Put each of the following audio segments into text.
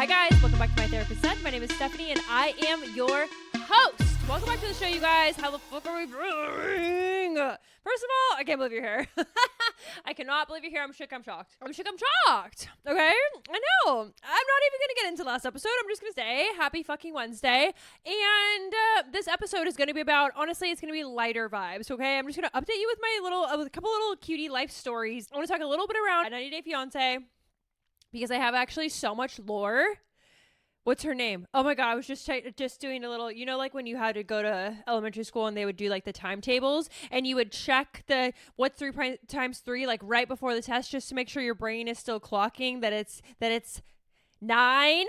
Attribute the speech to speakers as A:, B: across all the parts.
A: Hi guys, welcome back to My Therapist Said. My name is Stephanie and I am your host. Welcome back to the show, you guys. How the fuck are we doing? First of all, I can't believe you're here. I cannot believe you're here. I'm shook. I'm shocked. I'm shocked. Okay? I know. I'm not even going to get into last episode. I'm just going to say happy fucking Wednesday. And this episode is going to be about, honestly, it's going to be lighter vibes, okay? I'm just going to update you with my with a couple little cutie life stories. I want to talk a little bit around 90 Day Fiancé because I have actually so much lore. What's her name? Oh my God, I was just doing a little, you know, like when you had to go to elementary school and they would do like the timetables and you would check the what's 3 times 3 like right before the test just to make sure your brain is still clocking that it's 9.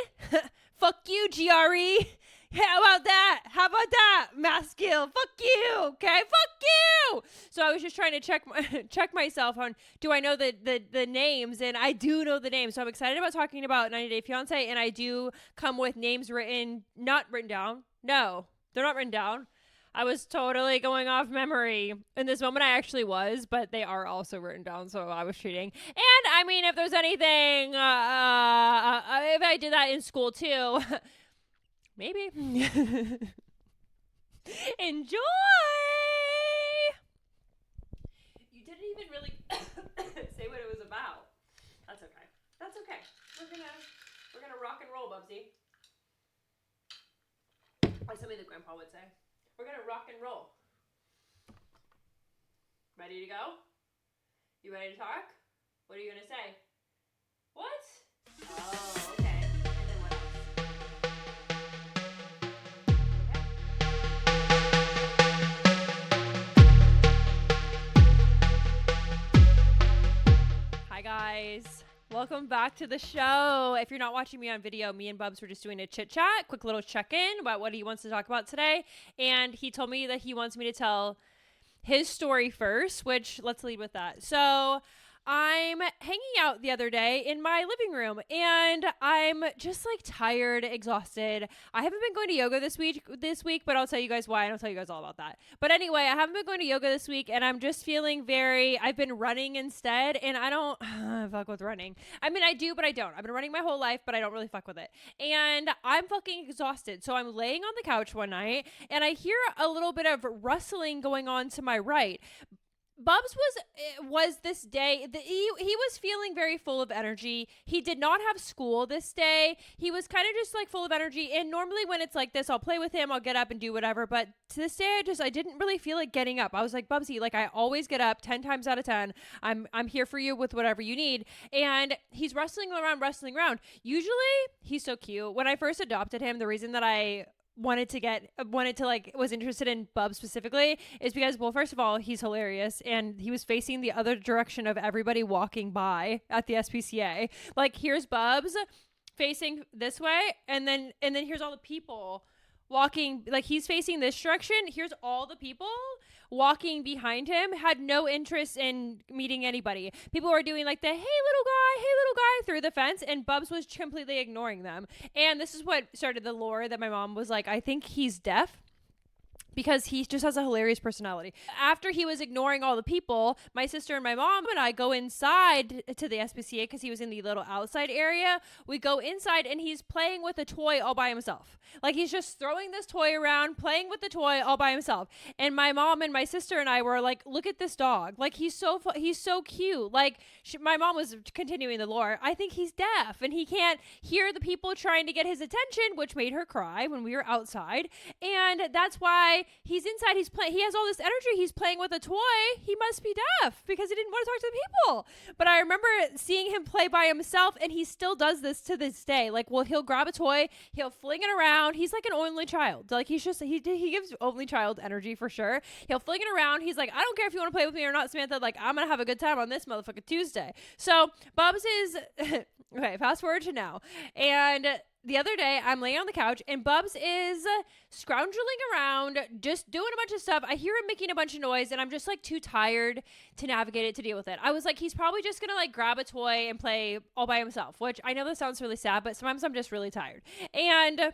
A: Fuck you, GRE. How about that? Math skill. Fuck you. Okay? Fuck you. So I was just trying to check myself on, do I know the names? And I do know the names. So I'm excited about talking about 90 Day Fiancé. And I do come with names not written down. No, they're not written down. I was totally going off memory. In this moment, I actually was, but they are also written down, so I was cheating. And, I mean, if there's anything, if I did that in school, too, maybe. Enjoy! You didn't even really say what it was about. That's okay. That's okay. We're gonna rock and roll, Bubsy. Like something that Grandpa would say. We're gonna rock and roll. Ready to go? You ready to talk? What are you gonna say? What? Oh, okay. And then what else? Hi guys. Welcome back to the show. If you're not watching me on video, me and Bubs were just doing a chit chat, quick little check-in about what he wants to talk about today. And he told me that he wants me to tell his story first, which let's lead with that. So I'm hanging out the other day in my living room and I'm just like tired, exhausted. I haven't been going to yoga this week, but I'll tell you guys why and I'll tell you guys all about that. But anyway, I haven't been going to yoga this week and I'm just feeling I've been running instead and I don't fuck with running. I mean, I do, but I don't. I've been running my whole life, but I don't really fuck with it. And I'm fucking exhausted. So I'm laying on the couch one night and I hear a little bit of rustling going on to my right. Bubs was this day, he was feeling very full of energy. He did not have school this day. He was kind of just like full of energy. And normally when it's like this, I'll play with him, I'll get up and do whatever. But to this day, I didn't really feel like getting up. I was like, Bubsy, like I always get up 10 times out of 10. I'm here for you with whatever you need. And he's wrestling around. Usually he's so cute. When I first adopted him, the reason that I was interested in Bubs specifically is because, well, first of all, he's hilarious and he was facing the other direction of everybody walking by at the SPCA. Like here's Bubs facing this way and then here's all the people walking, like he's facing this direction. Here's all the people walking behind him, had no interest in meeting anybody. People were doing like the hey little guy through the fence and Bubs was completely ignoring them. And this is what started the lore that my mom was like, I think he's deaf because he just has a hilarious personality. After he was ignoring all the people, my sister and my mom and I go inside to the SPCA because he was in the little outside area. We go inside and he's playing with a toy all by himself. Like he's just throwing this toy around, playing with the toy all by himself. And my mom and my sister and I were like, look at this dog. Like he's so cute. Like my mom was continuing the lore. I think he's deaf and he can't hear the people trying to get his attention, which made her cry when we were outside. And that's why he's inside. He has all this energy. He's playing with a toy. He must be deaf because he didn't want to talk to the people. But I remember seeing him play by himself and he still does this to this day. Like, well, he'll grab a toy, he'll fling it around. He's like an only child. Like he gives only child energy for sure. He'll fling it around. He's like, I don't care if you want to play with me or not, Samantha. Like, I'm going to have a good time on this motherfucking Tuesday. So Bubs is, okay, fast forward to now. And the other day, I'm laying on the couch, and Bubs is scrounging around, just doing a bunch of stuff. I hear him making a bunch of noise, and I'm just, like, too tired to navigate it, to deal with it. I was like, he's probably just going to, like, grab a toy and play all by himself, which I know this sounds really sad, but sometimes I'm just really tired. And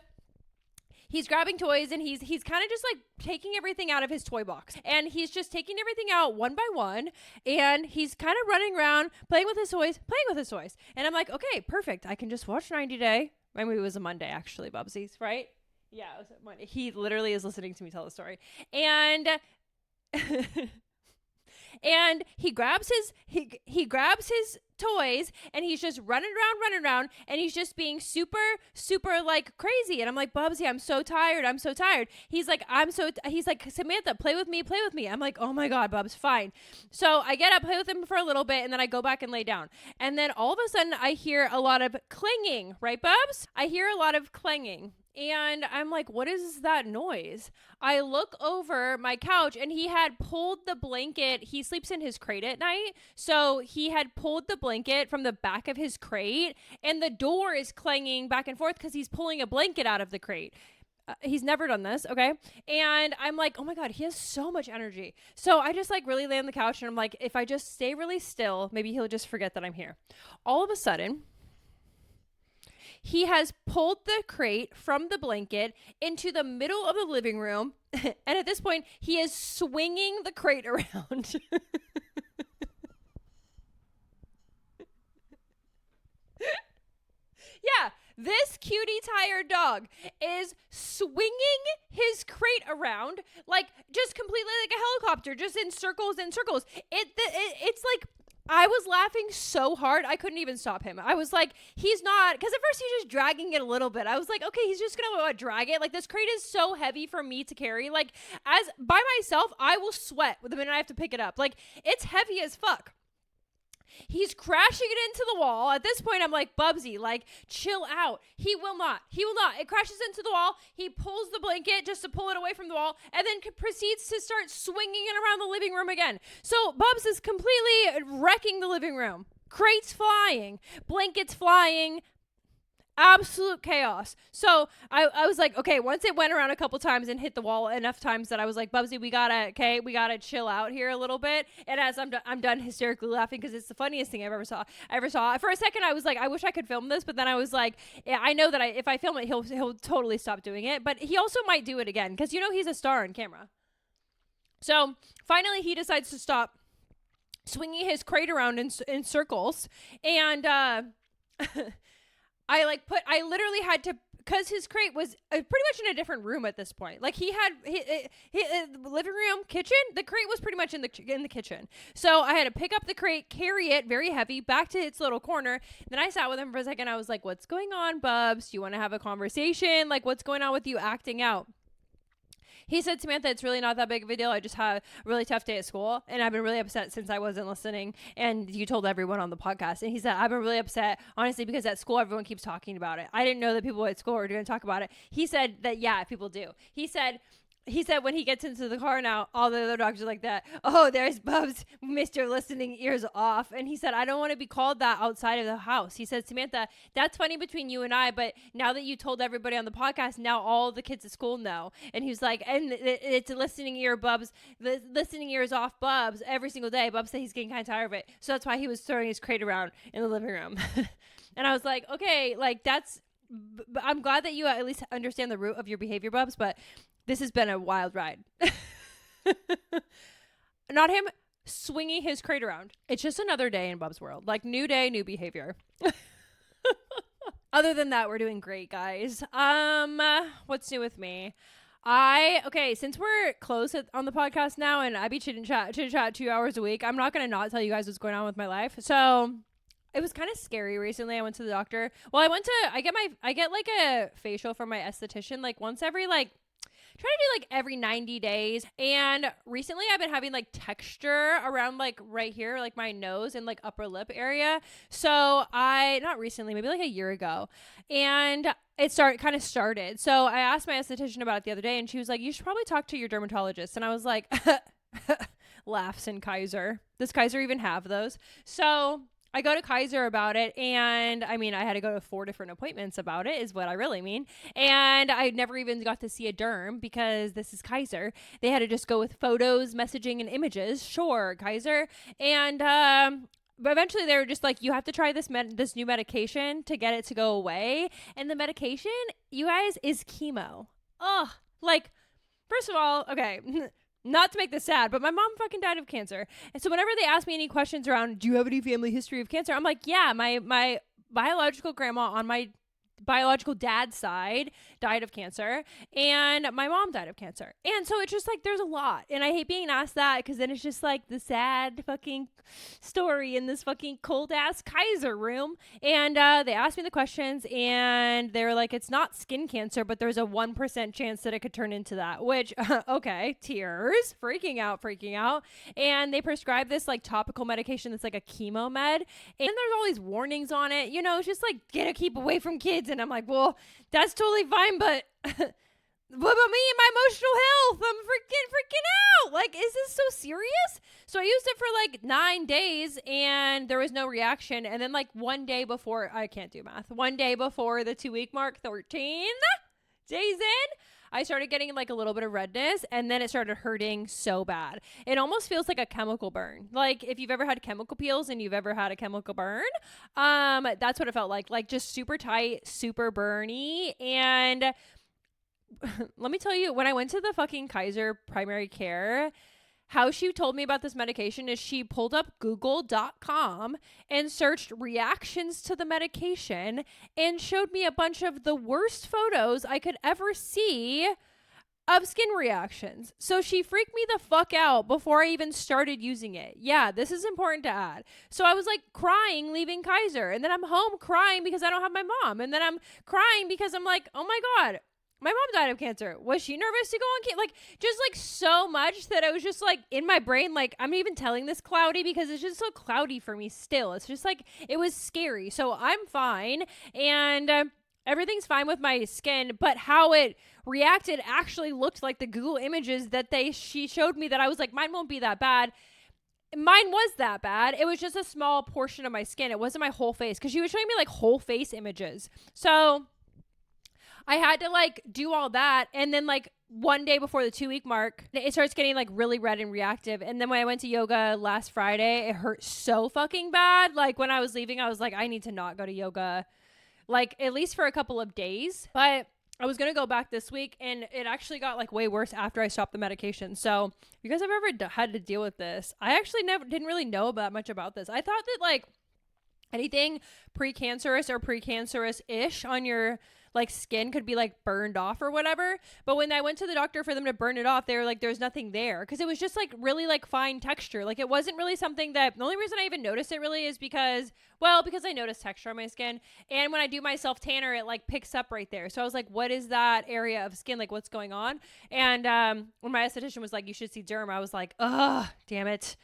A: he's grabbing toys and he's kind of just like taking everything out of his toy box, and he's just taking everything out one by one, and he's kind of running around playing with his toys. And I'm like, okay, perfect. I can just watch 90 Day I mean, it was a Monday, actually, Bubsies, right? Yeah, it was a Monday. He literally is listening to me tell the story. And and he grabs his toys and he's just running around, and he's just being super like crazy. And I'm like, Bubsy, I'm so tired. He's like, he's like, Samantha, play with me. I'm like, oh my God, Bubs, fine. So I get up, play with him for a little bit, and then I go back and lay down. And then all of a sudden I hear a lot of clanging, right, Bubs? I hear a lot of clanging. And I'm like, what is that noise? I look over my couch and he had pulled the blanket. He sleeps in his crate at night. So he had pulled the blanket from the back of his crate and the door is clanging back and forth because he's pulling a blanket out of the crate. He's never done this, okay? And I'm like, oh my God, he has so much energy. So I just like really lay on the couch and I'm like, if I just stay really still, maybe he'll just forget that I'm here. All of a sudden, he has pulled the crate from the blanket into the middle of the living room. And at this point, he is swinging the crate around. Yeah, this cutie tired dog is swinging his crate around like just completely like a helicopter, just in circles and circles. It's like, I was laughing so hard, I couldn't even stop him. I was like, he's not, because at first he's just dragging it a little bit. I was like, okay, he's just going to drag it. Like, this crate is so heavy for me to carry. Like, as by myself, I will sweat the minute I have to pick it up. Like, it's heavy as fuck. He's crashing it into the wall. At this point, I'm like, Bubsy, like, chill out. He will not. It crashes into the wall. He pulls the blanket just to pull it away from the wall and then proceeds to start swinging it around the living room again. So Bubs is completely wrecking the living room. Crates flying, blankets flying, absolute chaos. So I was like, okay, once it went around a couple times and hit the wall enough times that I was like, Bubsy, we gotta chill out here a little bit. And as I'm done hysterically laughing because it's the funniest thing I ever saw. For a second, I was like, I wish I could film this, but then I was like, yeah, I know that if I film it, he'll totally stop doing it. But he also might do it again because he's a star on camera. So finally, he decides to stop swinging his crate around in circles, and I literally had to, because his crate was pretty much in a different room at this point. Like he had his living room, kitchen. The crate was pretty much in the kitchen. So I had to pick up the crate, carry it very heavy back to its little corner. Then I sat with him for a second. I was like, what's going on, Bubs? Do you want to have a conversation? Like, what's going on with you acting out? He said, Samantha, it's really not that big of a deal. I just had a really tough day at school, and I've been really upset since I wasn't listening, and you told everyone on the podcast. And he said, I've been really upset, honestly, because at school, everyone keeps talking about it. I didn't know that people at school were going to talk about it. He said that, yeah, people do. He said when he gets into the car now, all the other dogs are like that. Oh, there's Bubs, Mr. Listening Ears Off. And he said, I don't want to be called that outside of the house. He said, Samantha, that's funny between you and I, but now that you told everybody on the podcast, now all the kids at school know. And he was like, and it's a listening ear, Bubs, the listening ears off, Bubs, every single day. Bubs said he's getting kind of tired of it. So that's why he was throwing his crate around in the living room. And I was like, okay, like I'm glad that you at least understand the root of your behavior, Bubs, but this has been a wild ride. Not him swinging his crate around. It's just another day in Bub's world. Like, new day, new behavior. Other than that, we're doing great, guys. What's new with me? Since we're close on the podcast now and I be chit chat 2 hours a week, I'm not going to not tell you guys what's going on with my life. So it was kind of scary recently. I went to the doctor. Well, I get like a facial from my esthetician, like once every try to do like every 90 days. And recently I've been having like texture around like right here, like my nose and like upper lip area. So not recently, maybe like a year ago. And it started. So I asked my esthetician about it the other day and she was like, you should probably talk to your dermatologist. And I was like, laughs in Kaiser. Does Kaiser even have those? So I go to Kaiser about it, and I mean, I had to go to 4 different appointments about it, is what I really mean. And I never even got to see a derm because this is Kaiser. They had to just go with photos, messaging, and images. Sure, Kaiser. And but eventually they were just like, you have to try this new medication to get it to go away. And the medication, you guys, is chemo. Ugh. Like, first of all, okay. Not to make this sad, but my mom fucking died of cancer. And so whenever they ask me any questions around, do you have any family history of cancer? I'm like, yeah, my biological grandma on my biological dad's side died of cancer, and my mom died of cancer. And so it's just like there's a lot, and I hate being asked that because then it's just like the sad fucking story in this fucking cold ass Kaiser room. And they asked me the questions, and they were like, it's not skin cancer, but there's a 1% chance that it could turn into that, which okay, tears, freaking out. And they prescribed this like topical medication that's like a chemo med, and there's all these warnings on it, you know. It's just like, gotta keep away from kids. And I'm like, well, that's totally fine, but what about me and my emotional health? I'm freaking out. Like, is this so serious? So I used it for like 9 days, and there was no reaction. And then like one day before, I can't do math, one day before the 2-week mark, 13 days in, I started getting like a little bit of redness, and then it started hurting so bad. It almost feels like a chemical burn. Like if you've ever had chemical peels and you've ever had a chemical burn, that's what it felt like just super tight, super burny. And let me tell you, when I went to the fucking Kaiser primary care, how she told me about this medication is she pulled up google.com and searched reactions to the medication and showed me a bunch of the worst photos I could ever see of skin reactions. So she freaked me the fuck out before I even started using it. Yeah, this is important to add. So I was like crying leaving Kaiser, and then I'm home crying because I don't have my mom, and then I'm crying because I'm like, oh my God, my mom died of cancer. Was she nervous to go on like just like so much that I was just like in my brain, like I'm even telling this cloudy because it's just so cloudy for me still. It's just like, it was scary. So I'm fine, and everything's fine with my skin, but how it reacted actually looked like the Google images that she showed me, that I was like, mine won't be that bad. Mine was that bad. It was just a small portion of my skin. It wasn't my whole face, because she was showing me like whole face images. So I had to like do all that, and then like one day before the 2-week mark, it starts getting like really red and reactive. And then when I went to yoga last Friday, it hurt so fucking bad. Like when I was leaving, I was like, I need to not go to yoga, like at least for a couple of days. But I was going to go back this week, and it actually got like way worse after I stopped the medication. So if you guys have ever had to deal with this, I actually didn't really know that much about this. I thought that like anything precancerous or precancerous-ish on your like skin could be like burned off or whatever. But when I went to the doctor for them to burn it off, they were like, there's nothing there, because it was just like really like fine texture. Like it wasn't really something that, the only reason I even noticed it really is because I noticed texture on my skin, and when I do my self tanner, it like picks up right there. So I was like, what is that area of skin, like what's going on? And when my esthetician was like, you should see derm, I was like, ugh, damn it.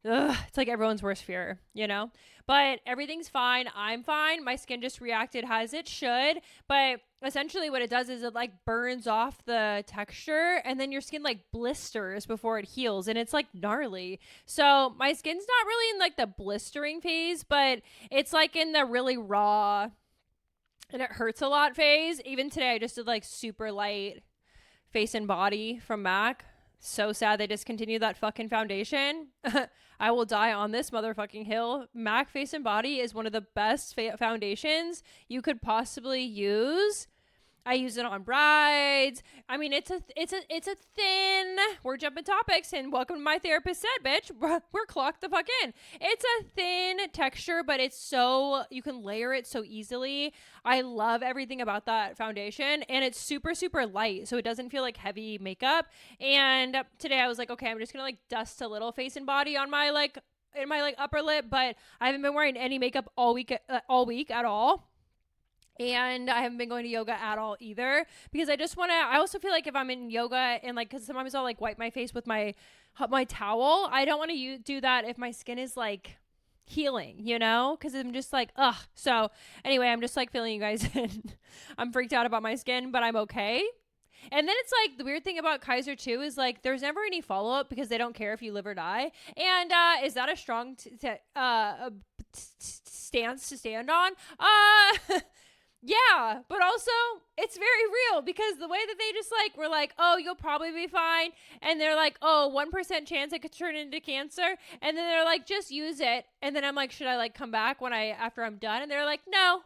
A: Ugh, it's like everyone's worst fear, you know? But everything's fine. I'm fine. My skin just reacted as it should. But essentially what it does is it like burns off the texture, and then your skin like blisters before it heals, and it's like gnarly. So my skin's not really in like the blistering phase, but it's like in the really raw and it hurts a lot phase. Even today I just did like super light face and body from MAC. So sad they discontinued that fucking foundation. I will die on this motherfucking hill. MAC Face and Body is one of the best foundations you could possibly use. I use it on brides. I mean, it's a thin, we're jumping topics, and welcome to my therapist said, bitch, we're clocked the fuck in. It's a thin texture, but it's so, you can layer it so easily. I love everything about that foundation, and it's super, super light, so it doesn't feel like heavy makeup. And today I was like, okay, I'm just gonna like dust a little face and body on my like, in my like upper lip, but I haven't been wearing any makeup all week at all. And I haven't been going to yoga at all either, because I just want to, I also feel like if I'm in yoga and like, cause sometimes I'll like wipe my face with my towel. I don't want to do that if my skin is like healing, you know, cause I'm just like, ugh. So anyway, I'm just like filling you guys in. I'm freaked out about my skin, but I'm okay. And then it's like the weird thing about Kaiser too is like there's never any follow-up, because they don't care if you live or die. And is that a strong stance to stand on? Yeah, but also it's very real, because the way that they just like were like, oh, you'll probably be fine, and they're like, oh, 1% chance it could turn into cancer, and then they're like, just use it. And then I'm like, should I like come back after I'm done? And they're like, no.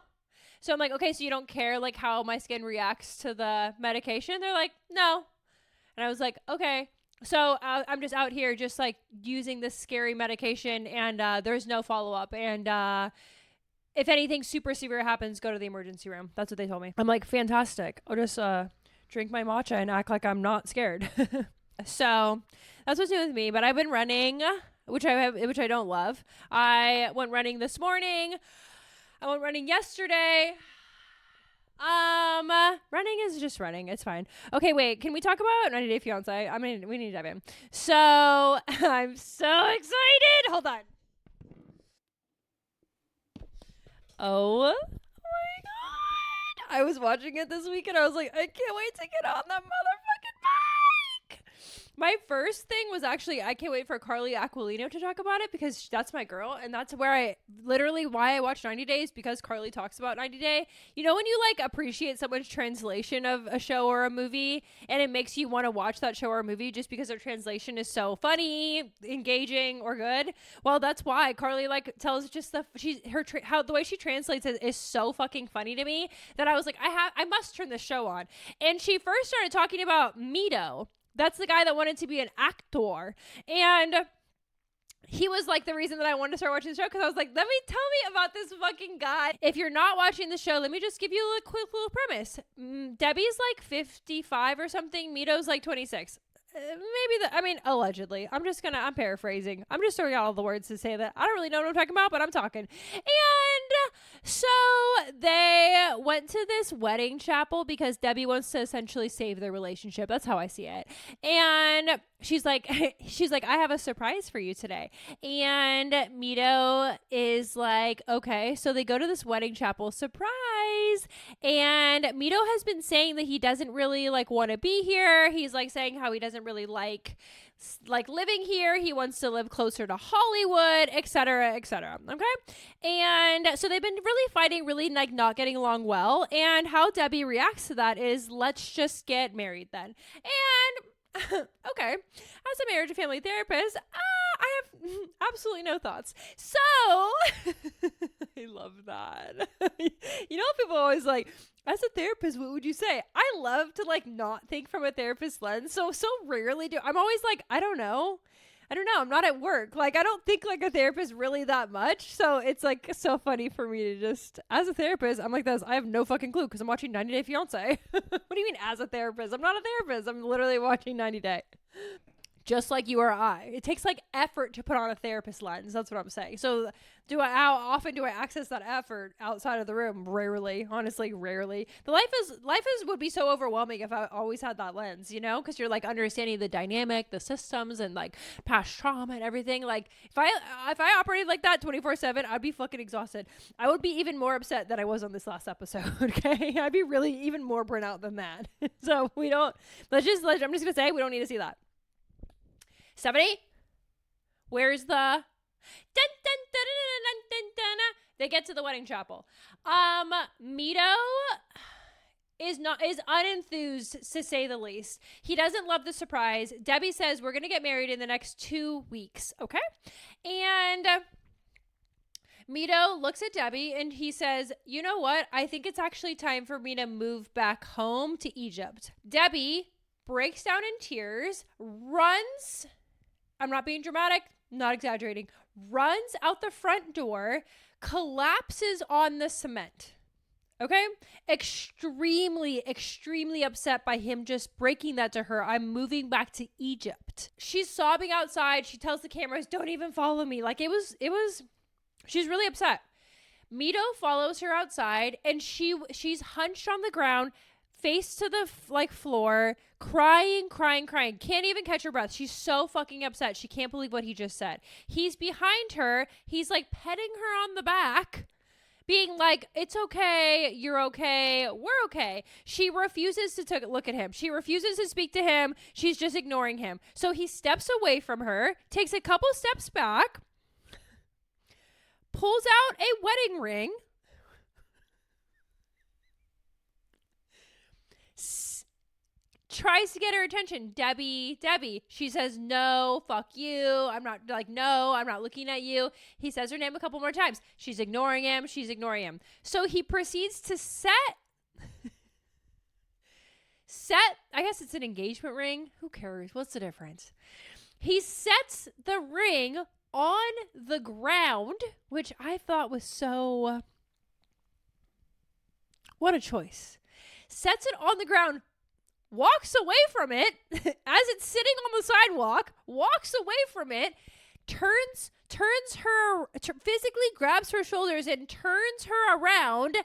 A: So I'm like, okay, so you don't care like how my skin reacts to the medication? They're like, no. And I was like, okay. So I'm just out here just like using this scary medication, and there's no follow-up, and if anything super severe happens, go to the emergency room. That's what they told me. I'm like, fantastic. I'll just drink my matcha and act like I'm not scared. So that's what's new with me. But I've been running, which I don't love. I went running this morning. I went running yesterday. Running is just running. It's fine. Okay, wait. Can we talk about 90 Day Fiancé? I mean, we need to dive in. So I'm so excited. Hold on. Oh my God. I was watching it this week and I was like, I can't wait to get on the motherfucking bike. My first thing was actually, I can't wait for Carly Aquilino to talk about it because that's my girl. And that's why I watch 90 Days, because Carly talks about 90 Day. You know, when you like appreciate someone's translation of a show or a movie and it makes you want to watch that show or a movie just because their translation is so funny, engaging, or good. Well, that's why Carly like tells just the way she translates it is so fucking funny to me that I was like, I must turn this show on. And she first started talking about Mito. That's the guy that wanted to be an actor. And he was like the reason that I wanted to start watching the show, because I was like, let me tell me about this fucking guy. If you're not watching the show, let me just give you a quick little premise. Debbie's like 55 or something. Mito's like 26. Allegedly. I'm paraphrasing. I'm just throwing out all the words to say that I don't really know what I'm talking about, but I'm talking. And so they went to this wedding chapel because Debbie wants to essentially save their relationship. That's how I see it. And she's like, I have a surprise for you today. And Mito is like, okay. So they go to this wedding chapel, surprise. And Mito has been saying that he doesn't really like want to be here. He's like saying how he doesn't really like living here. He wants to live closer to Hollywood, etc., etc. Okay. And so they've been really fighting, really like not getting along well. And how Debbie reacts to that is, let's just get married then. And okay, as a marriage and family therapist, I have absolutely no thoughts. So I love that. You know, people are always like, as a therapist, what would you say? I love to like not think from a therapist lens. So rarely do. I'm always like, I don't know. I'm not at work. Like, I don't think like a therapist really that much. So it's like so funny for me to just, as a therapist, I'm like this. I have no fucking clue because I'm watching 90 Day Fiancé. What do you mean as a therapist? I'm not a therapist. I'm literally watching 90 Day. Just like you or I. It takes like effort to put on a therapist lens. That's what I'm saying. So how often do I access that effort outside of the room? Rarely. Honestly, rarely. The life would be so overwhelming if I always had that lens, you know? Because you're like understanding the dynamic, the systems, and like past trauma and everything. Like if I operated like that 24/7, I'd be fucking exhausted. I would be even more upset than I was on this last episode. Okay. I'd be really even more burnt out than that. So I'm just going to say, we don't need to see that. 70, where's the dun, dun, dun, dun, dun, dun, dun. They get to the wedding chapel. Mito is unenthused, to say the least. He doesn't love the surprise. Debbie says we're gonna get married in the next 2 weeks, okay? And Mito looks at Debbie and he says, you know what? I think it's actually time for me to move back home to Egypt. Debbie breaks down in tears, runs. I'm not being dramatic, not exaggerating. Runs out the front door, collapses on the cement. Okay? Extremely, extremely upset by him just breaking that to her. I'm moving back to Egypt. She's sobbing outside. She tells the cameras, don't even follow me. Like she's really upset. Mito follows her outside and she's hunched on the ground, face to the floor, crying. Can't even catch her breath. She's so fucking upset. She can't believe what he just said. He's behind her. He's like petting her on the back, being like, it's okay. You're okay. We're okay. She refuses to look at him. She refuses to speak to him. She's just ignoring him. So he steps away from her, takes a couple steps back, pulls out a wedding ring, tries to get her attention. Debbie. She says, no, fuck you. I'm not looking at you. He says her name a couple more times. She's ignoring him. So he proceeds to set, I guess it's an engagement ring. Who cares? What's the difference? He sets the ring on the ground, which I thought was so What a choice. Sets it on the ground, walks away from it as it's sitting on the sidewalk, walks away from it, turns her, physically grabs her shoulders and turns her around,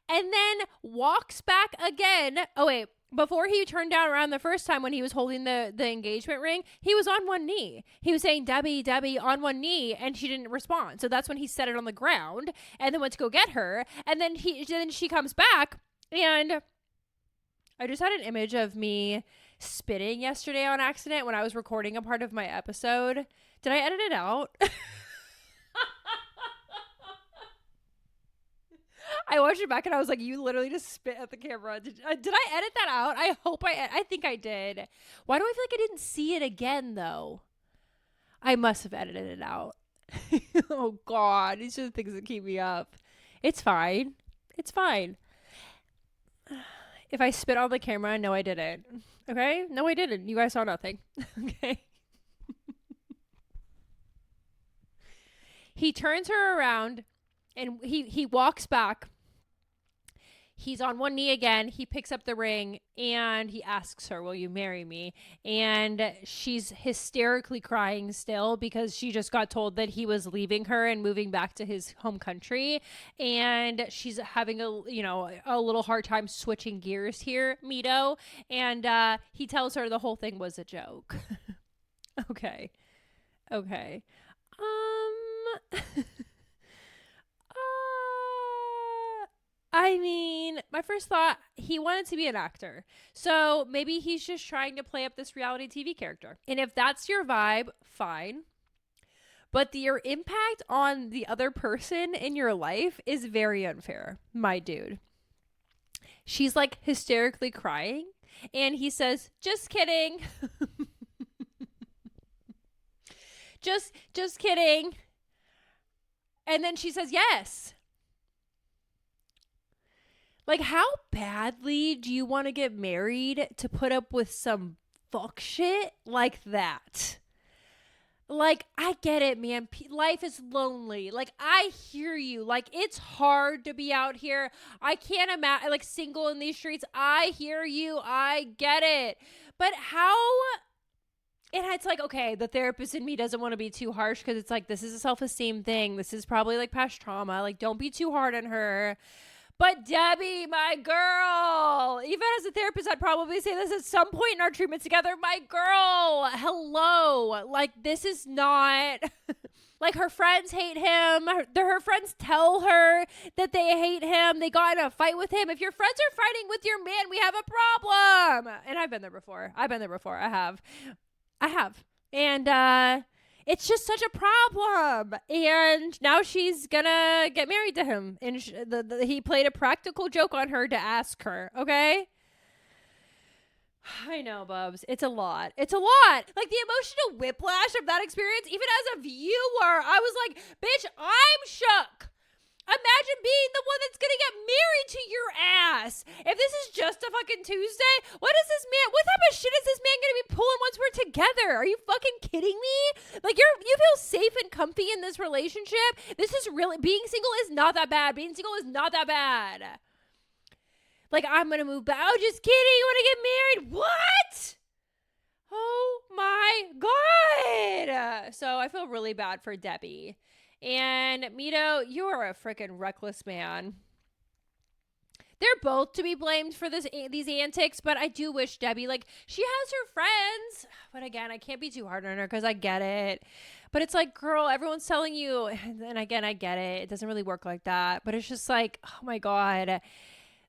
A: and then walks back again. Oh, wait. Before he turned down around the first time when he was holding the engagement ring, he was on one knee. He was saying, Debbie, Debbie, on one knee, and she didn't respond. So that's when he set it on the ground and then went to go get her. And then she comes back, and I just had an image of me spitting yesterday on accident when I was recording a part of my episode. Did I edit it out? I watched it back and I was like, you literally just spit at the camera. Did I edit that out? I hope I think I did. Why do I feel like I didn't see it again though? I must have edited it out. Oh God, these are the things that keep me up. It's fine. It's fine. If I spit on the camera, no, I didn't. Okay? No, I didn't. You guys saw nothing. Okay? He turns her around and he walks back. He's on one knee again. He picks up the ring and he asks her, will you marry me? And she's hysterically crying still because she just got told that he was leaving her and moving back to his home country. And she's having a little hard time switching gears here, Mito. And he tells her the whole thing was a joke. Okay. I mean, my first thought, he wanted to be an actor. So maybe he's just trying to play up this reality TV character. And if that's your vibe, fine. But your impact on the other person in your life is very unfair, my dude. She's like hysterically crying. And he says, just kidding. Just kidding. And then she says, yes. Like, how badly do you want to get married to put up with some fuck shit like that? Like, I get it, man. Life is lonely. Like, I hear you. Like, it's hard to be out here. I can't imagine, like, single in these streets. I hear you. I get it. But how... And it's like, okay, the therapist in me doesn't want to be too harsh because it's like, this is a self-esteem thing. This is probably, like, past trauma. Like, don't be too hard on her. But Debbie, my girl, even as a therapist, I'd probably say this at some point in our treatment together. My girl, hello. Like, this is not... Like, her friends hate him. Her friends tell her that they hate him. They got in a fight with him. If your friends are fighting with your man, we have a problem. And I've been there before. I have. And it's just such a problem. And now she's gonna get married to him. And he played a practical joke on her to ask her, okay? I know, Bubs. It's a lot. Like, the emotional whiplash of that experience, even as a viewer, I was like, bitch, I'm shook. Imagine being the one that's gonna get married to your ass. If this is just a fucking Tuesday, what type of shit is this man gonna be pulling once we're together? Are you fucking kidding me? Like, you feel safe and comfy in this relationship? This is really, being single is not that bad. Like, I'm gonna move back. Oh, just kidding. You wanna get married? What? Oh my God. So I feel really bad for Debbie. And Mito, you are a freaking reckless man. They're both to be blamed for these antics, but I do wish Debbie, like, she has her friends. But again, I can't be too hard on her because I get it. But it's like, girl, everyone's telling you. And again, I get it. It doesn't really work like that. But it's just like, oh my God.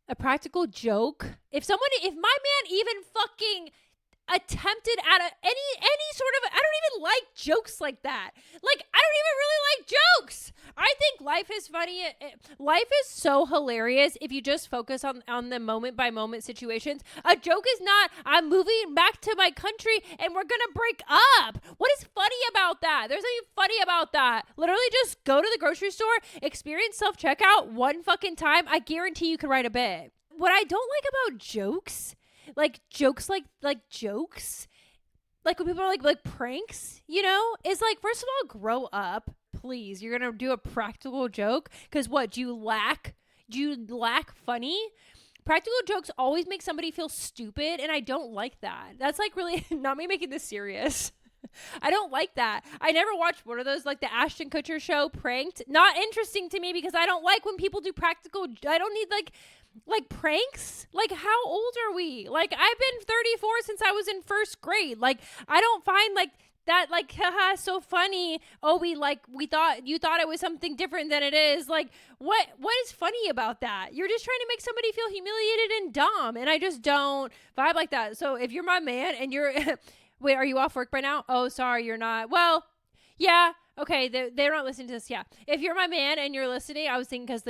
A: A practical joke. If my man even fucking attempted at any sort of, I don't even like jokes like that. Like, I don't even really like jokes. I think life is funny. Life is so hilarious if you just focus on the moment by moment situations. A joke is not, I'm moving back to my country and we're gonna break up. What is funny about that? There's nothing funny about that. Literally just go to the grocery store, experience self-checkout one fucking time. I guarantee you can write a bit. What I don't like about jokes, like jokes, like jokes, like when people are like pranks, you know, is like, first of all, grow up, please. You're gonna do a practical joke because what, do you lack funny? Practical jokes always make somebody feel stupid, and I don't like that. That's like really not me making this serious. I don't like that. I never watched one of those, like the Ashton Kutcher show, Pranked. Not interesting to me because I don't like when people do practical. I don't need like pranks. Like, how old are we? Like, I've been 34 since I was in first grade. Like, I don't find like that, like, haha, so funny. Oh, we thought you thought it was something different than it is. Like, what is funny about that? You're just trying to make somebody feel humiliated and dumb, and I just don't vibe like that. So if you're my man and you're wait, are you off work by now? Oh, sorry, you're not. Well, yeah. Okay, they're not listening to this. Yeah. If you're my man and you're listening, I was thinking because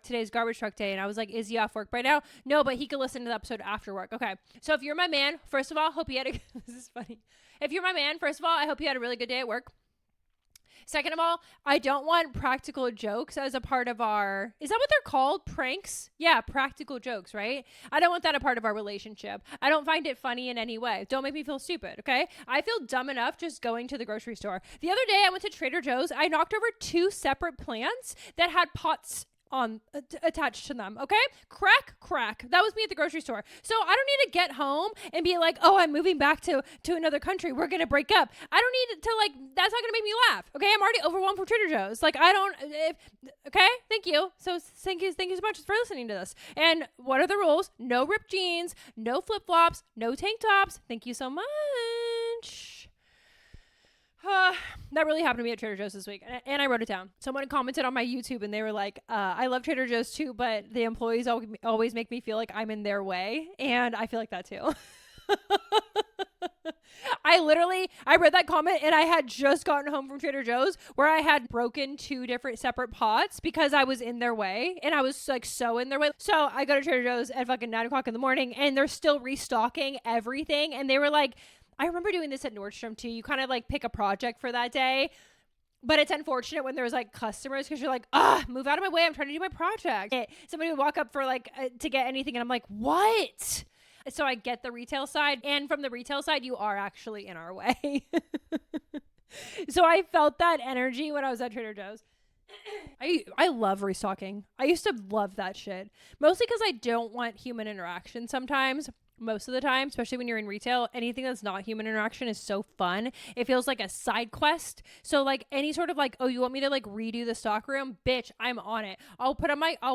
A: today's garbage truck day, and I was like, is he off work by now? No, but he could listen to the episode after work. Okay. So if you're my man, first of all, hope you had this is funny. If you're my man, first of all, I hope you had a really good day at work. Second of all, I don't want practical jokes as a part of our, is that what they're called? Pranks? Yeah, practical jokes, right? I don't want that a part of our relationship. I don't find it funny in any way. Don't make me feel stupid, okay? I feel dumb enough just going to the grocery store. The other day I went to Trader Joe's. I knocked over 2 separate plants that had pots on attached to them. Okay, crack. That was me at the grocery store. So I don't need to get home and be like, oh, I'm moving back to another country, we're gonna break up. I don't need to, like, that's not gonna make me laugh. Okay, I'm already overwhelmed from Trader Joe's. Like, I don't okay, thank you. So thank you so much for listening to this. And what are the rules? No ripped jeans, no flip-flops, no tank tops. Thank you so much. That really happened to me at Trader Joe's this week, and I wrote it down. Someone commented on my YouTube, and they were like, I love Trader Joe's too, but the employees always make me feel like I'm in their way, and I feel like that too. I read that comment, and I had just gotten home from Trader Joe's where I had broken 2 different separate pots because I was in their way, and I was like so in their way. So I go to Trader Joe's at fucking 9 o'clock in the morning, and they're still restocking everything, and they were like, I remember doing this at Nordstrom too. You kind of like pick a project for that day, but it's unfortunate when there's like customers because you're like, move out of my way. I'm trying to do my project. Somebody would walk up for like to get anything, and I'm like, what? So I get the retail side, and from the retail side, you are actually in our way. So I felt that energy when I was at Trader Joe's. I love restocking. I used to love that shit, mostly because I don't want human interaction sometimes. Most of the time, especially when you're in retail, anything that's not human interaction is so fun. It feels like a side quest. So like any sort of like, oh, you want me to like redo the stock room? Bitch, I'm on it. I'll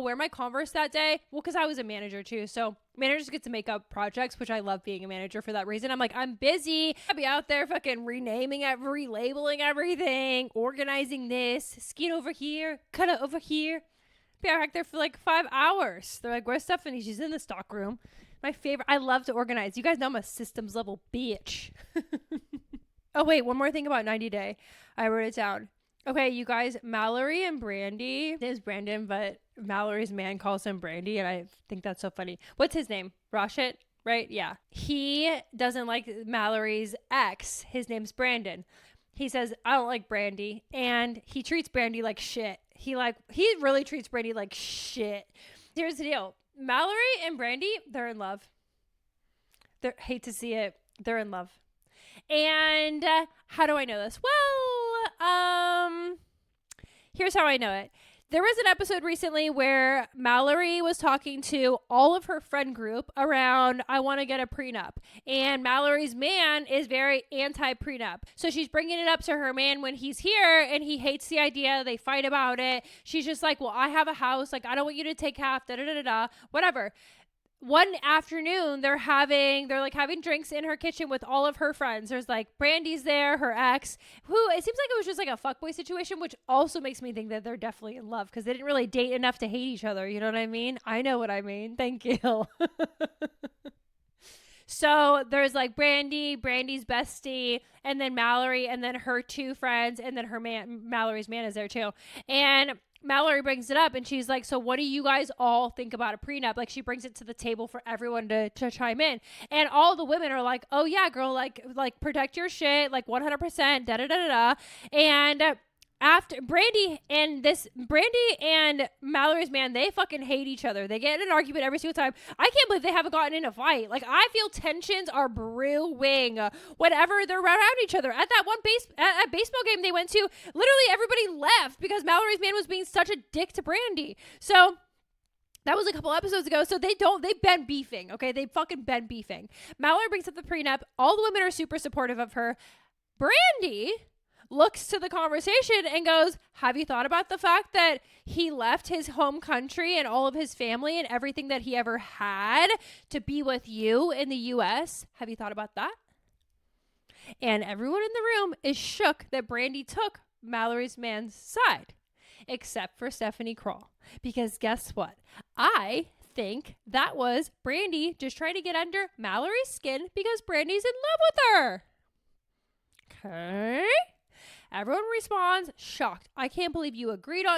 A: wear my Converse that day. Well, because I was a manager too. So managers get to make up projects, which I love being a manager for that reason. I'm like, I'm busy. I'll be out there fucking relabeling everything, organizing this, skin over here, cut it over here. Be back there for like 5 hours. They're like, where's Stephanie? She's in the stock room. My favorite. I love to organize. You guys know I'm a systems level bitch. Oh, wait. One more thing about 90 Day. I wrote it down. Okay, you guys. Mallory and Brandy. His Brandon, but Mallory's man calls him Brandy, and I think that's so funny. What's his name? Rashit, right? Yeah. He doesn't like Mallory's ex. His name's Brandon. He says, I don't like Brandy. And he treats Brandy like shit. He really treats Brandy like shit. Here's the deal. Mallory and Brandy, they're in love. Hate to see it. They're in love. And how do I know this? Well, here's how I know it. There was an episode recently where Mallory was talking to all of her friend group around, I want to get a prenup. And Mallory's man is very anti-prenup. So she's bringing it up to her man when he's here, and he hates the idea. They fight about it. She's just like, well, I have a house. Like, I don't want you to take half, whatever. One afternoon, they're having drinks in her kitchen with all of her friends. There's like Brandy's there, her ex, who it seems like it was just like a fuckboy situation, which also makes me think that they're definitely in love because they didn't really date enough to hate each other. You know what I mean? I know what I mean. Thank you. So there's like Brandy's bestie, and then Mallory, and then her 2 friends, and then her man, Mallory's man is there too. And Mallory brings it up, and she's like, so what do you guys all think about a prenup? Like, she brings it to the table for everyone to chime in. And all the women are like, oh yeah, girl, like protect your shit, like 100%, da-da-da-da-da. And after Brandy and Mallory's man, they fucking hate each other. They get in an argument every single time. I can't believe they haven't gotten in a fight. Like, I feel tensions are brewing whenever they're around each other. At that one baseball game they went to, literally everybody left because Mallory's man was being such a dick to Brandy. So That was a couple episodes ago. So they've been beefing. Okay. They've fucking been beefing. Mallory brings up the prenup. All the women are super supportive of her. Brandy looks to the conversation and goes, have you thought about the fact that he left his home country and all of his family and everything that he ever had to be with you in the US? Have you thought about that? And everyone in the room is shook that Brandy took Mallory's man's side, except for Stephanie Kroll. Because guess what? I think that was Brandy just trying to get under Mallory's skin because Brandy's in love with her. Okay. Everyone responds, shocked. I can't believe you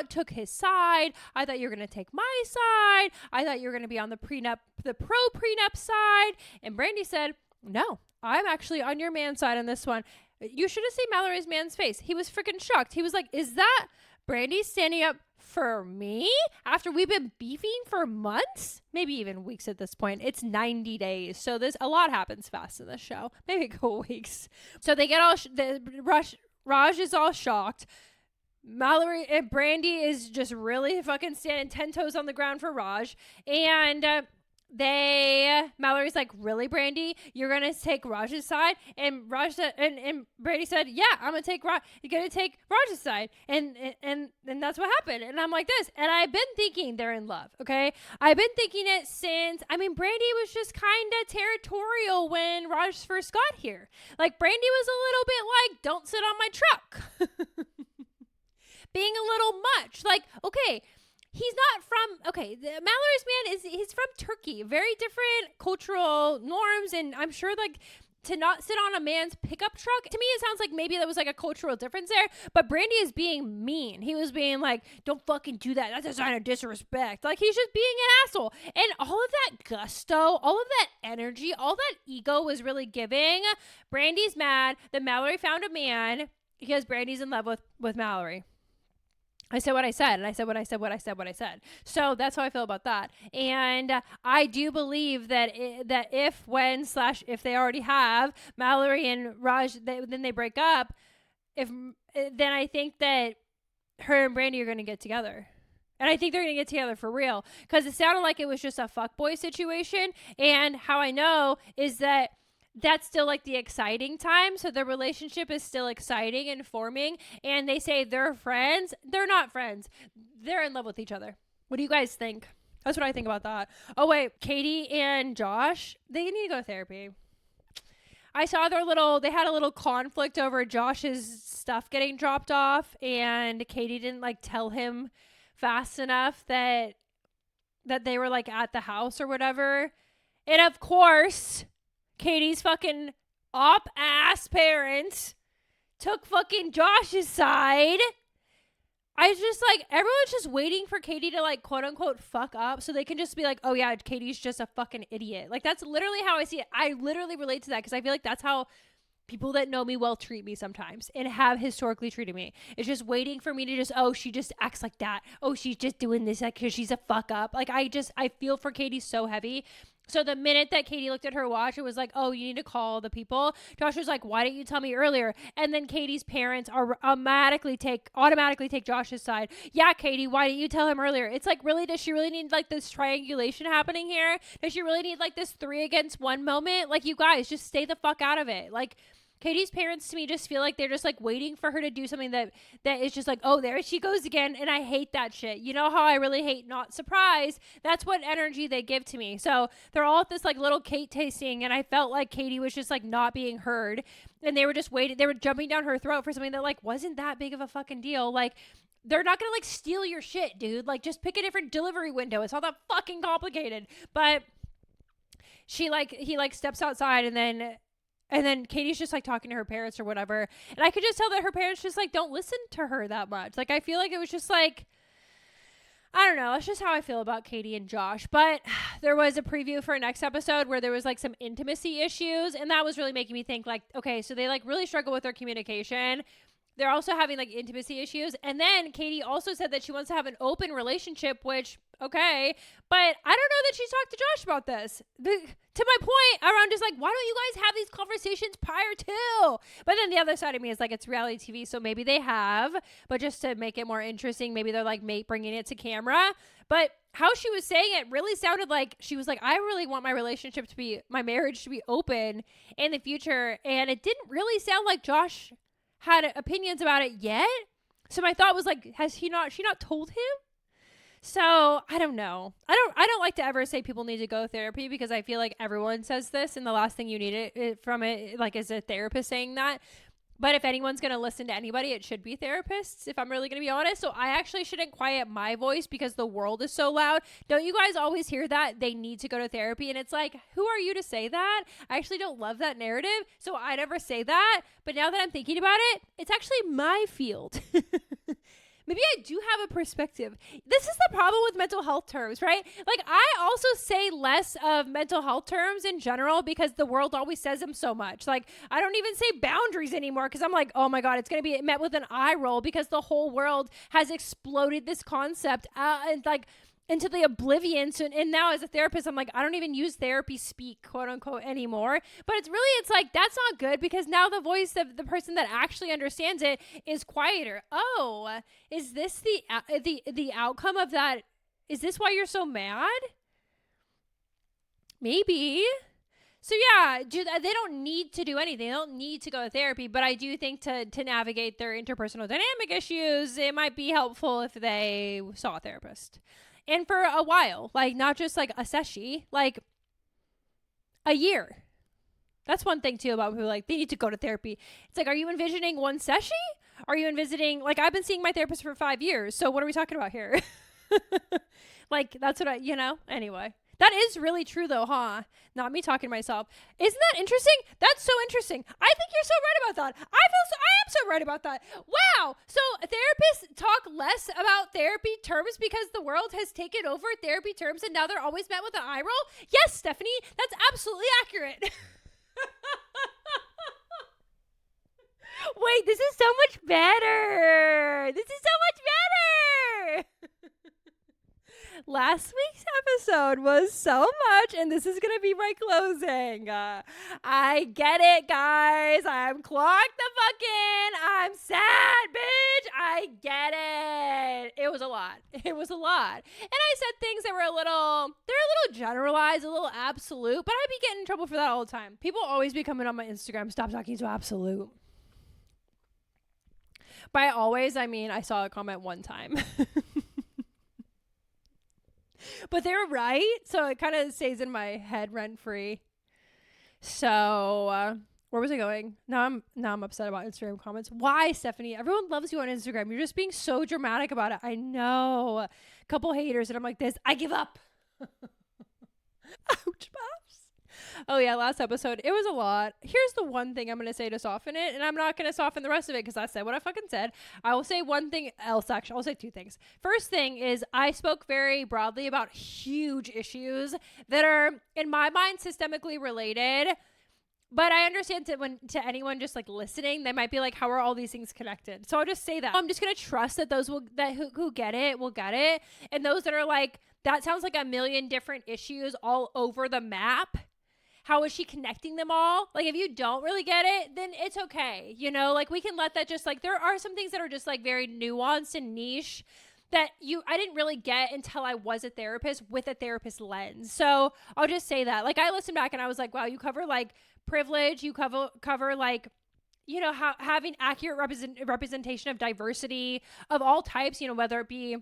A: took his side. I thought you were going to take my side. I thought you were going to be on the pro-prenup side. And Brandy said, no, I'm actually on your man's side on this one. You should have seen Mallory's man's face. He was freaking shocked. He was like, is that Brandy standing up for me after we've been beefing for months? Maybe even weeks at this point. It's 90 days. So a lot happens fast in this show. Maybe a couple weeks. So they get all, Raj is all shocked. Mallory and Brandy is just really fucking standing 10 toes on the ground for Raj. And Mallory's like, really, Brandy? You're going to take Raj's side? And Raj said, and Brandy said, yeah, I'm going to take you're going to take Raj's side. And that's what happened. And I'm like this. And I've been thinking they're in love. Okay. I've been thinking it since, Brandy was just kind of territorial when Raj first got here. Like Brandy was a little bit like, don't sit on my truck. Being a little much. Like, okay. He's not from, Mallory's man he's from Turkey. Very different cultural norms. And I'm sure like to not sit on a man's pickup truck, to me it sounds like maybe there was like a cultural difference there. But Brandy is being mean. He was being like, don't fucking do that. That's a sign of disrespect. Like he's just being an asshole. And all of that gusto, all of that energy, all that ego was really giving. Brandy's mad that Mallory found a man because Brandy's in love with Mallory. I said what I said, and I said what I said. So that's how I feel about that. And I do believe that if they already have Mallory and Raj, then they break up. Then I think that her and Brandy are going to get together. And I think they're going to get together for real. Because it sounded like it was just a fuckboy situation. And how I know is that that's still like the exciting time. So the relationship is still exciting and forming. And they say they're friends. They're not friends. They're in love with each other. What do you guys think? That's what I think about that. Oh, wait. Katie and Josh, they need to go to therapy. I saw they had a little conflict over Josh's stuff getting dropped off. And Katie didn't like tell him fast enough that they were like at the house or whatever. And of course, Katie's fucking op-ass parents took fucking Josh's side. I was just like, everyone's just waiting for Katie to like quote unquote fuck up so they can just be like, oh yeah, Katie's just a fucking idiot. Like that's literally how I see it. I literally relate to that because I feel like that's how people that know me well treat me sometimes and have historically treated me. It's just waiting for me to just, oh, she just acts like that. Oh, she's just doing this like because she's a fuck up. Like I feel for Katie so heavy. So the minute that Katie looked at her watch, it was like, oh, you need to call the people. Josh was like, why didn't you tell me earlier? And then Katie's parents are automatically take Josh's side. Yeah, Katie, why didn't you tell him earlier? It's like, really, does she really need like this triangulation happening here? Does she really need like this 3-against-1 moment? Like, you guys, just stay the fuck out of it. Like, Katie's parents to me just feel like they're just like waiting for her to do something that is just like, oh, there she goes again. And I hate that shit. You know how I really hate not surprised? That's what energy they give to me. So they're all at this like little cake tasting. And I felt like Katie was just like not being heard. And they were just waiting. They were jumping down her throat for something that like wasn't that big of a fucking deal. Like, they're not going to like steal your shit, dude. Like, just pick a different delivery window. It's not that fucking complicated. But he steps outside and then Katie's just like talking to her parents or whatever. And I could just tell that her parents just like don't listen to her that much. Like, I feel like it was just like, I don't know. That's just how I feel about Katie and Josh. But there was a preview for a next episode where there was like some intimacy issues. And that was really making me think like, okay, so they like really struggle with their communication. they're also having like intimacy issues. And then Katie also said that she wants to have an open relationship, which, okay, but I don't know that she's talked to Josh about this. To my point around just like, why don't you guys have these conversations prior to? But then the other side of me is like, it's reality TV, so maybe they have, but just to make it more interesting, maybe they're like bringing it to camera. But how she was saying it really sounded like she was like, I really want my relationship to be, my marriage to be open in the future. And it didn't really sound like Josh had opinions about it yet. So my thought was like, she not told him? So I don't know. I don't like to ever say people need to go to therapy, because I feel like everyone says this, and the last thing you need it from it like is a therapist saying that. But if anyone's going to listen to anybody, it should be therapists, if I'm really going to be honest. So I actually shouldn't quiet my voice because the world is so loud. Don't you guys always hear that? They need to go to therapy. And it's like, who are you to say that? I actually don't love that narrative, so I never say that. But now that I'm thinking about it, it's actually my field. Maybe I do have a perspective. This is the problem with mental health terms, right? Like, I also say less of mental health terms in general because the world always says them so much. Like, I don't even say boundaries anymore because I'm like, oh my God, it's going to be met with an eye roll because the whole world has exploded this concept and like into the oblivion. So, and now as a therapist, I'm like, I don't even use therapy speak, quote unquote, anymore. But it's like, that's not good, because now the voice of the person that actually understands it is quieter. Oh, is this the outcome of that? Is this why you're so mad? Maybe. So yeah, they don't need to do anything. They don't need to go to therapy. But I do think to navigate their interpersonal dynamic issues, it might be helpful if they saw a therapist. And for a while, like not just like a seshi, like a year. That's one thing too about people like they need to go to therapy. It's like, are you envisioning one seshi? Are you envisioning, like, I've been seeing my therapist for 5 years. So what are we talking about here? Like, that's what anyway. That is really true though, huh? Not me talking to myself. Isn't that interesting? That's so interesting. I think you're so right about that. I am so right about that. Wow. So therapists talk less about therapy terms because the world has taken over therapy terms and now they're always met with an eye roll? Yes, Stephanie, that's absolutely accurate. Wait, this is so much better. This is so much better. Last week's episode was so much, and this is going to be my closing. I get it, guys. I'm clocked the fuck in. I'm sad, bitch. I get it. It was a lot. It was a lot. And I said things that were they're a little generalized, a little absolute, but I'd be getting in trouble for that all the time. People always be coming on my Instagram, stop talking so absolute. By always, I mean I saw a comment one time. But they were right, so it kind of stays in my head rent free. So where was I going? Now I'm upset about Instagram comments. Why, Stephanie? Everyone loves you on Instagram. You're just being so dramatic about it. I know. A couple haters, and I'm like this. I give up. Ouch, Pops. Oh yeah, last episode, it was a lot. Here's the one thing I'm going to say to soften it, and I'm not going to soften the rest of it because I said what I fucking said. I will say one thing else, actually. I'll say two things. First thing is I spoke very broadly about huge issues that are, in my mind, systemically related. But I understand to anyone just like listening, they might be like, how are all these things connected? So I'll just say that. I'm just going to trust that those who get it will get it. And those that are like, that sounds like a million different issues all over the map. How is she connecting them all? Like, if you don't really get it, then it's okay. You know, like we can let that just like, there are some things that are just like very nuanced and niche that I didn't really get until I was a therapist with a therapist lens. So I'll just say that. Like I listened back and I was like, wow, you cover like privilege, you cover like, you know, having accurate representation of diversity of all types, you know, whether it be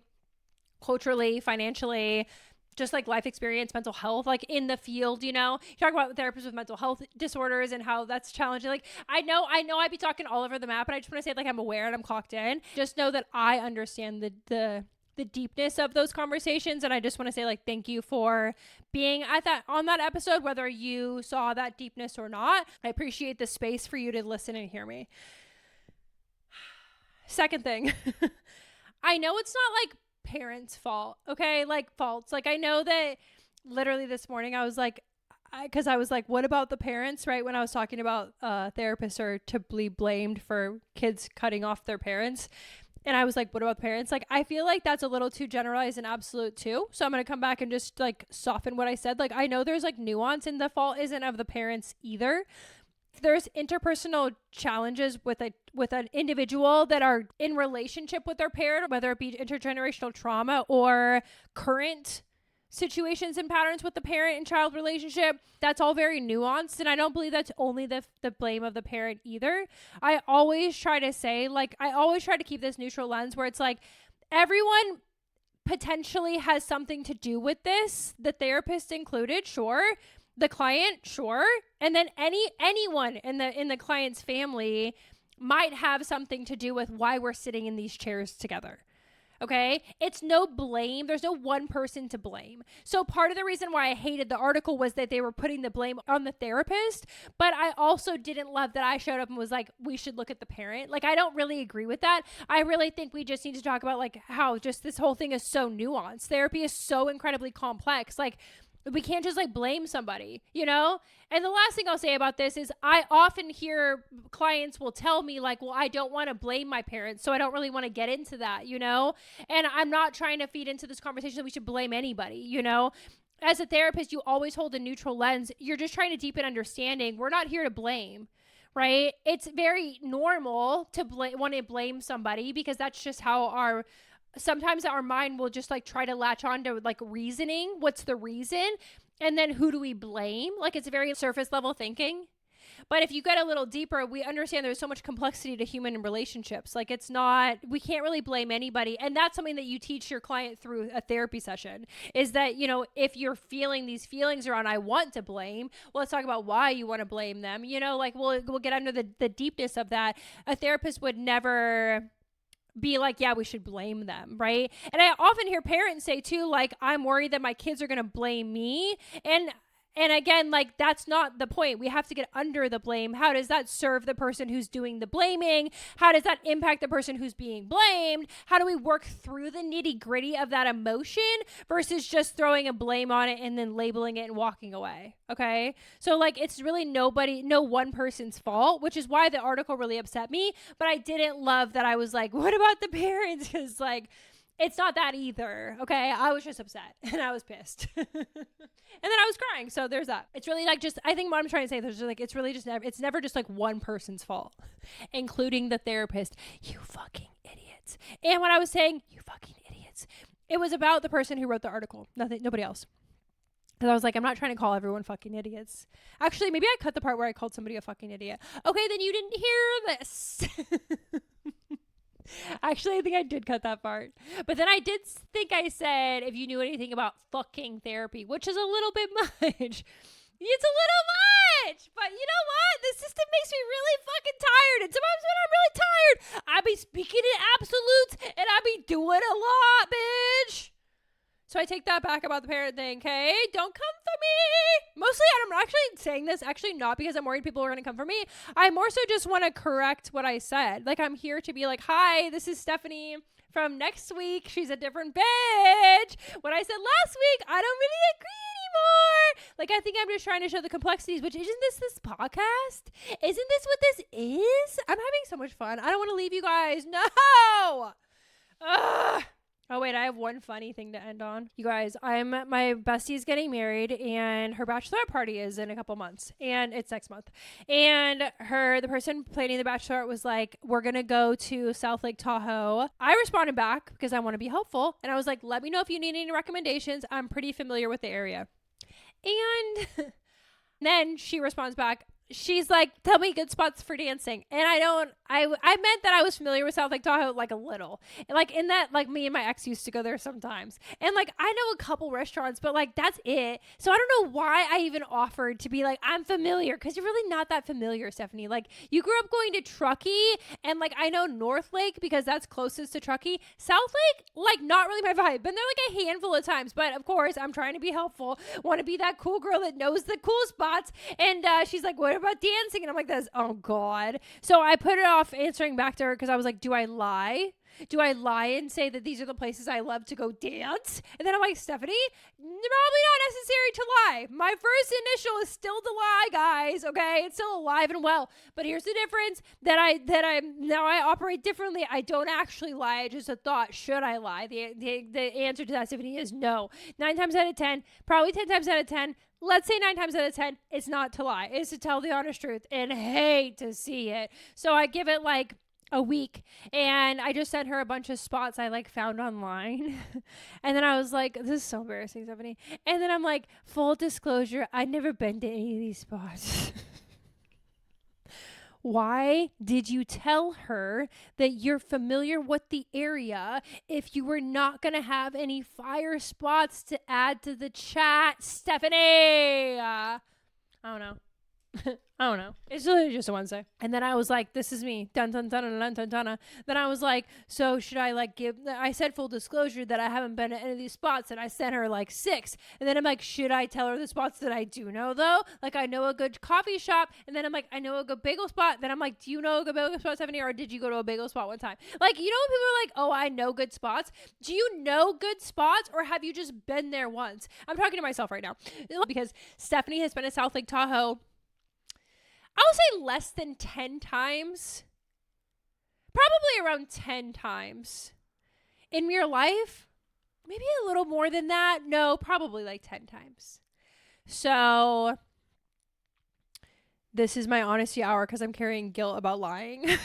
A: culturally, financially, just like life experience, mental health, like in the field, you know, you talk about therapists with mental health disorders and how that's challenging. Like, I know I'd be talking all over the map, but I just want to say like, I'm aware and I'm clocked in. Just know that I understand the deepness of those conversations. And I just want to say like, thank you for being on that episode, whether you saw that deepness or not. I appreciate the space for you to listen and hear me. Second thing, I know it's not like parents' fault, okay? Like faults. Like I know that literally this morning I was like, because I was like, what about the parents, right? When I was talking about therapists are to be blamed for kids cutting off their parents. And I was like, what about the parents? Like, I feel like that's a little too generalized and absolute too. So I'm going to come back and just like soften what I said. Like, I know there's like nuance, and the fault isn't of the parents either. There's interpersonal challenges with an individual that are in relationship with their parent, whether it be intergenerational trauma or current situations and patterns with the parent and child relationship. That's all very nuanced, and I don't believe that's only the blame of the parent either. I always try to say, like, I always try to keep this neutral lens where it's like everyone potentially has something to do with this, the therapist included, sure, the client, sure, and then anyone in the client's family might have something to do with why we're sitting in these chairs together. Okay, it's no blame. There's no one person to blame. So part of the reason why I hated the article was that they were putting the blame on the therapist. But I also didn't love that I showed up and was like, we should look at the parent. Like, I don't really agree with that. I really think we just need to talk about like how just this whole thing is so nuanced. Therapy is so incredibly complex. Like, we can't just like blame somebody, you know? And the last thing I'll say about this is I often hear clients will tell me like, well, I don't want to blame my parents, so I don't really want to get into that, you know? And I'm not trying to feed into this conversation that we should blame anybody, you know? As a therapist, you always hold a neutral lens. You're just trying to deepen understanding. We're not here to blame, right? It's very normal to want to blame somebody because that's just how sometimes our mind will just like try to latch on to like reasoning. What's the reason? And then who do we blame? Like, it's very surface level thinking. But if you get a little deeper, we understand there's so much complexity to human relationships. Like, we can't really blame anybody. And that's something that you teach your client through a therapy session is that, you know, if you're feeling these feelings around, I want to blame, well, let's talk about why you want to blame them. You know, like we'll get under the deepness of that. A therapist would never be like, yeah, we should blame them, right? And I often hear parents say too, like, I'm worried that my kids are going to blame me. And again, like, that's not the point. We have to get under the blame. How does that serve the person who's doing the blaming? How does that impact the person who's being blamed? How do we work through the nitty gritty of that emotion versus just throwing a blame on it and then labeling it and walking away? Okay. So like, it's really no one person's fault, which is why the article really upset me. But I didn't love that I was like, what about the parents? Because like, it's not that either. Okay. I was just upset and I was pissed. And then I was crying. So there's that. It's really like I think what I'm trying to say, there's like, it's really just it's never just like one person's fault, including the therapist. You fucking idiots. And when I was saying, you fucking idiots, it was about the person who wrote the article. Nobody else. Because I was like, I'm not trying to call everyone fucking idiots. Actually, maybe I cut the part where I called somebody a fucking idiot. Okay, then you didn't hear this. Actually, I think I did cut that part. But then I did think I said, if you knew anything about fucking therapy, which is a little bit much. It's a little much. But you know what? The system makes me really fucking tired. And sometimes when I'm really tired, I be speaking in absolutes and I be doing a lot, bitch. So I take that back about the parent thing, okay? Don't come for me. Mostly, I'm actually saying this actually not because I'm worried people are going to come for me. I more so just want to correct what I said. Like, I'm here to be like, hi, this is Stephanie from next week. She's a different bitch. What I said last week, I don't really agree anymore. Like, I think I'm just trying to show the complexities, which isn't this podcast? Isn't this what this is? I'm having so much fun. I don't want to leave you guys. No. Ugh. Oh, wait, I have one funny thing to end on. You guys, my bestie's getting married and her bachelorette party is in a couple months and it's next month. And the person planning the bachelorette was like, we're going to go to South Lake Tahoe. I responded back because I want to be helpful. And I was like, let me know if you need any recommendations. I'm pretty familiar with the area. And then she responds back. She's like, tell me good spots for dancing. And I meant that I was familiar with South Lake Tahoe, like a little. And like in that, like me and my ex used to go there sometimes. And like, I know a couple restaurants, but like, that's it. So I don't know why I even offered to be like, I'm familiar. Cause you're really not that familiar, Stephanie. Like, you grew up going to Truckee and like, I know North Lake because that's closest to Truckee. South Lake, like not really my vibe. Been there like a handful of times, but of course I'm trying to be helpful. Want to be that cool girl that knows the cool spots. And she's like, what about dancing? And I'm like, oh God. So I put it off answering back to her because I was like, do I lie? Do I lie and say that these are the places I love to go dance? And then I'm like, Stephanie, probably not necessary to lie. My first initial is still to lie, guys. Okay, it's still alive and well. But here's the difference: that I now I operate differently. I don't actually lie. It's just a thought. Should I lie? The answer to that, Stephanie, is no. 9 times out of 10, probably 10 times out of 10. Let's say 9 times out of 10, it's not to lie. It's to tell the honest truth and hate to see it. So I give it like a week, and I just sent her a bunch of spots I like found online. And then I was like, this is so embarrassing, Stephanie. And then I'm like, full disclosure, I'd never been to any of these spots. Why did you tell her that you're familiar with the area if you were not going to have any fire spots to add to the chat, Stephanie? I don't know. I don't know. It's literally just a Wednesday. And then I was like, this is me. Dun, dun, dun, dun, dun, dun, dun. Then I was like, so should I like I said full disclosure that I haven't been to any of these spots, and I sent her like 6. And then I'm like, should I tell her the spots that I do know though? Like, I know a good coffee shop. And then I'm like, I know a good bagel spot. Then I'm like, do you know a good bagel spot, Stephanie? Or did you go to a bagel spot one time? Like, you know, when people are like, oh, I know good spots. Do you know good spots, or have you just been there once? I'm talking to myself right now because Stephanie has been to South Lake Tahoe, I would say less than 10 times. Probably around 10 times. In your life, maybe a little more than that. No, probably like 10 times. So this is my honesty hour because I'm carrying guilt about lying. I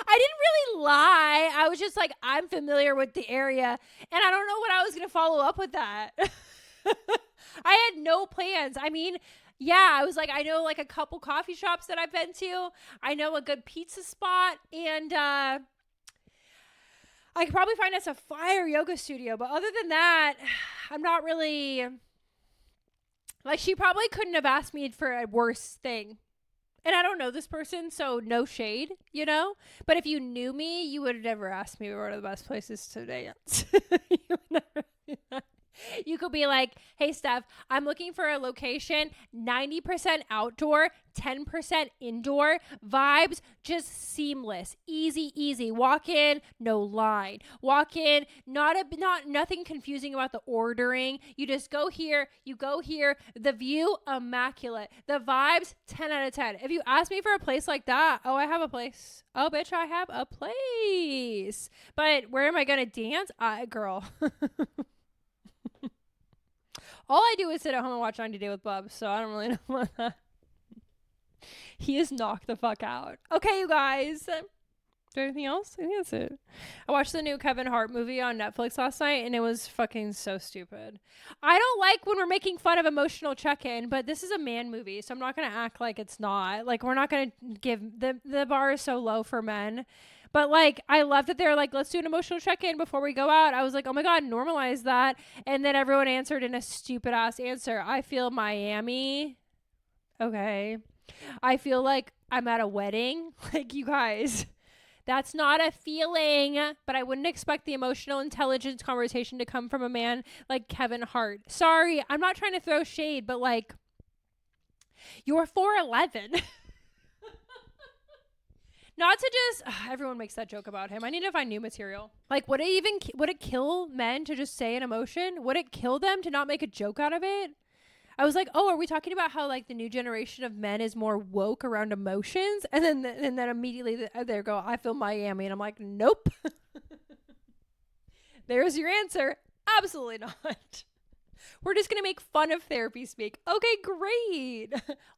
A: didn't really lie. I was just like, I'm familiar with the area, and I don't know what I was going to follow up with that. I had no plans. I mean, yeah, I was like, I know like a couple coffee shops that I've been to. I know a good pizza spot, and I could probably find us a fire yoga studio. But other than that, I'm not really, like, she probably couldn't have asked me for a worse thing. And I don't know this person, so no shade, you know? But if you knew me, you would have never asked me where are the best places to dance. You would never do that. You could be like, hey, Steph, I'm looking for a location, 90% outdoor, 10% indoor, vibes, just seamless, easy, walk in, no line, walk in, nothing confusing about the ordering. You just go here, the view, immaculate, the vibes, 10 out of 10. If you ask me for a place like that, oh, I have a place. Oh, bitch, I have a place. But where am I going to dance? Girl. All I do is sit at home and watch 90 Day with Bubs, so I don't really know about that. He is knocked the fuck out. Okay, you guys. Is there anything else? I think that's it. I watched the new Kevin Hart movie on Netflix last night, and it was fucking so stupid. I don't like when we're making fun of emotional check-in, but this is a man movie, so I'm not going to act like it's not. Like, we're not going to give... The bar is so low for men. But, like, I love that they're like, let's do an emotional check-in before we go out. I was like, oh, my God, normalize that. And then everyone answered in a stupid-ass answer. I feel Miami. Okay. I feel like I'm at a wedding. Like, you guys, that's not a feeling. But I wouldn't expect the emotional intelligence conversation to come from a man like Kevin Hart. Sorry, I'm not trying to throw shade, but, like, you're 4'11". Not to just, everyone makes that joke about him. I need to find new material. Like, would it kill men to just say an emotion? Would it kill them to not make a joke out of it? I was like, oh, are we talking about how, like, the new generation of men is more woke around emotions? And then immediately there go, I feel Miami. And I'm like, nope. There's your answer. Absolutely not. We're just going to make fun of therapy speak. Okay, great.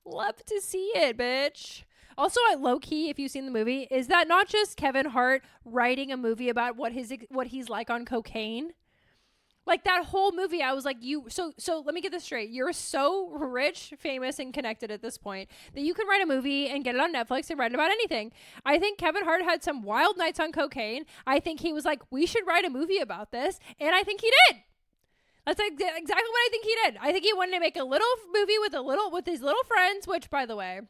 A: Love to see it, bitch. Also, at low-key, if you've seen the movie, is that not just Kevin Hart writing a movie about what he's like on cocaine? Like, that whole movie, I was like, so let me get this straight. You're so rich, famous, and connected at this point that you can write a movie and get it on Netflix and write about anything. I think Kevin Hart had some wild nights on cocaine. I think he was like, we should write a movie about this. And I think he did. That's exactly what I think he did. I think he wanted to make a little movie with his little friends, which, by the way,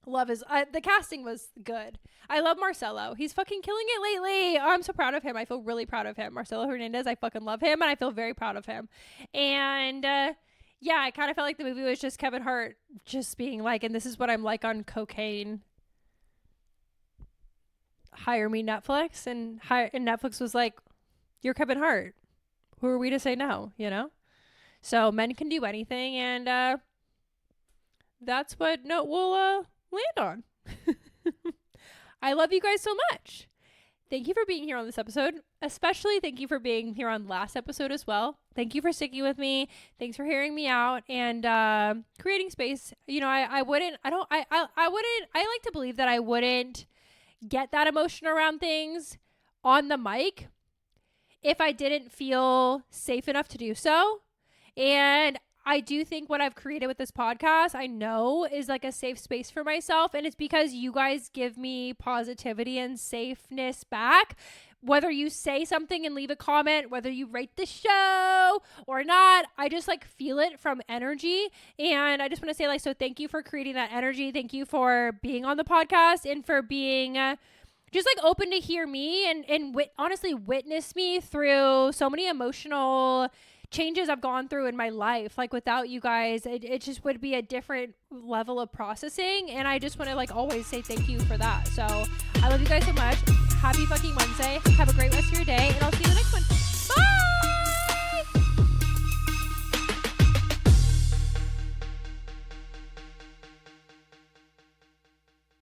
A: the casting was good. I love Marcelo. He's fucking killing it lately. Oh, I'm so proud of him. I feel really proud of him. Marcelo Hernandez, I fucking love him, and I feel very proud of him. And yeah, I kind of felt like the movie was just Kevin Hart just being like, and this is what I'm like on cocaine. hire me, Netflix. And Netflix was like, you're Kevin Hart. Who are we to say no, you know? So men can do anything, and that's what note we'll land on. I love you guys so much. Thank you for being here on this episode. Especially thank you for being here on last episode as well. Thank you for sticking with me. Thanks for hearing me out and creating space. You know, I like to believe that I wouldn't get that emotion around things on the mic if I didn't feel safe enough to do so. And I do think what I've created with this podcast, I know is like a safe space for myself. And it's because you guys give me positivity and safeness back. Whether you say something and leave a comment, whether you rate the show or not, I just like feel it from energy. And I just want to say, like, so thank you for creating that energy. Thank you for being on the podcast and for being just like open to hear me and honestly witness me through so many emotional changes I've gone through in my life. Like without you guys, it just would be a different level of processing. And I just want to like always say thank you for that. So I love you guys so much. Happy fucking Wednesday. Have a great rest of your day, and I'll see you in the next one. Bye.